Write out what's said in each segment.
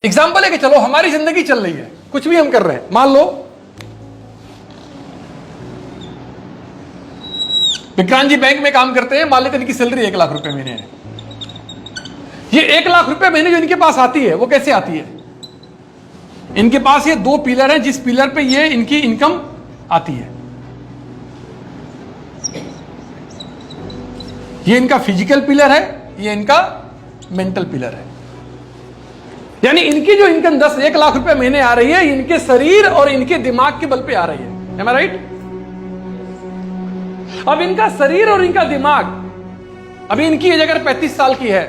Example है कि चलो हमारी जिंदगी चल रही है, कुछ भी हम कर रहे हैं, मान लो विक्रांत जी बैंक में काम करते हैं, मान लेते हैं इनकी सैलरी 1 लाख रुपए महीने है। ये 1 लाख रुपए महीने जो इनके पास आती है वो कैसे आती है? इनके पास ये 2 पिलर हैं, जिस पिलर पे ये इनकी इनकम आती है। ये इनका फिजिकल पिलर है, ये इनका मेंटल पिलर है। यानी इनकी जो इनकम 1 लाख रुपए महीने आ रही है, इनके शरीर और इनके दिमाग के बल पे आ रही है। Am I right? अब इनका शरीर और इनका दिमाग, अभी इनकी एज अगर 35 साल की है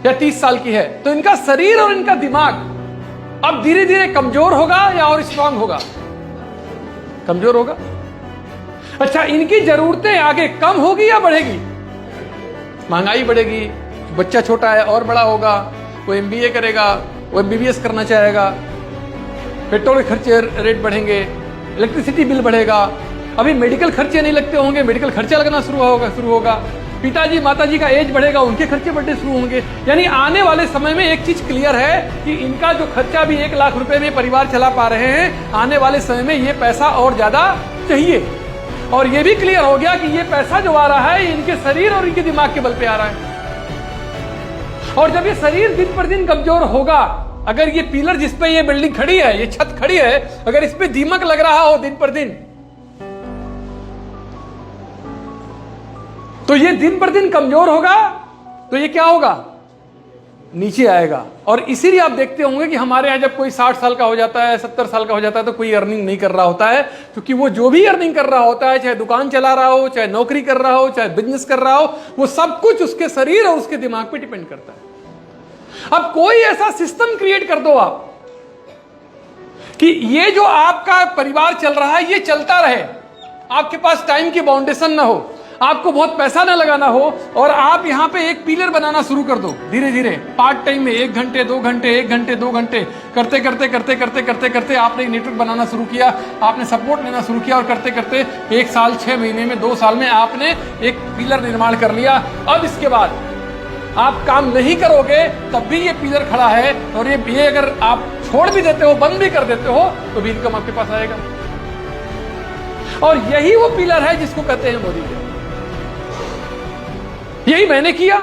या 30 साल की है, तो इनका शरीर और इनका दिमाग अब धीरे धीरे कमजोर होगा या और स्ट्रांग होगा? कमजोर होगा। अच्छा, इनकी जरूरतें आगे कम होगी या बढ़ेगी? महंगाई बढ़ेगी, बच्चा छोटा है और बड़ा होगा, वो MBA करेगा, वो MBBS करना चाहेगा, पेट्रोल के खर्चे रेट बढ़ेंगे, इलेक्ट्रिसिटी बिल बढ़ेगा, अभी मेडिकल खर्चे नहीं लगते होंगे, मेडिकल खर्चा लगना शुरू होगा, पिताजी माताजी का एज बढ़ेगा, उनके खर्चे बढ़ने शुरू होंगे। यानी आने वाले समय में एक चीज क्लियर है कि इनका जो खर्चा भी 1 लाख रुपए में परिवार चला पा रहे हैं, आने वाले समय में ये पैसा और ज्यादा चाहिए। और ये भी क्लियर हो गया कि ये पैसा जो आ रहा है इनके शरीर और इनके दिमाग के बल पे आ रहा है। और जब ये शरीर दिन पर दिन कमजोर होगा, अगर ये पिलर जिस पे ये बिल्डिंग खड़ी है, ये छत खड़ी है, अगर इस पे दीमक लग रहा हो दिन पर दिन, तो ये दिन पर दिन कमजोर होगा, तो ये क्या होगा? नीचे आएगा। और इसीलिए आप देखते होंगे कि हमारे यहां जब कोई 60 साल का हो जाता है, 70 साल का हो जाता है, तो कोई अर्निंग नहीं कर रहा होता है, क्योंकि वो जो भी अर्निंग कर रहा होता है, चाहे दुकान चला रहा हो, चाहे नौकरी कर रहा हो, चाहे बिजनेस कर रहा हो, वो सब कुछ उसके शरीर और उसके दिमाग पे डिपेंड करता है। अब कोई ऐसा सिस्टम क्रिएट कर दो आप कि ये जो आपका परिवार चल रहा है ये चलता रहे, आपके पास टाइम की बाउंडेशन ना हो, आपको बहुत पैसा ना लगाना हो, और आप यहां पे एक पिलर बनाना शुरू कर दो धीरे धीरे, पार्ट टाइम में 1 घंटे 2 घंटे 1 घंटे 2 घंटे करते करते करते करते करते करते आपने एक नेटवर्क बनाना शुरू किया, आपने सपोर्ट लेना शुरू किया, और करते करते 1 साल 6 महीने में 2 साल में आपने एक पिलर निर्माण कर लिया। अब इसके बाद आप काम नहीं करोगे तब भी ये पिलर खड़ा है, और ये अगर आप छोड़ भी देते हो, बंद भी कर देते हो, तो भी इनकम आपके पास आएगा। और यही वो पिलर है जिसको कहते हैं मोदी। यही मैंने किया।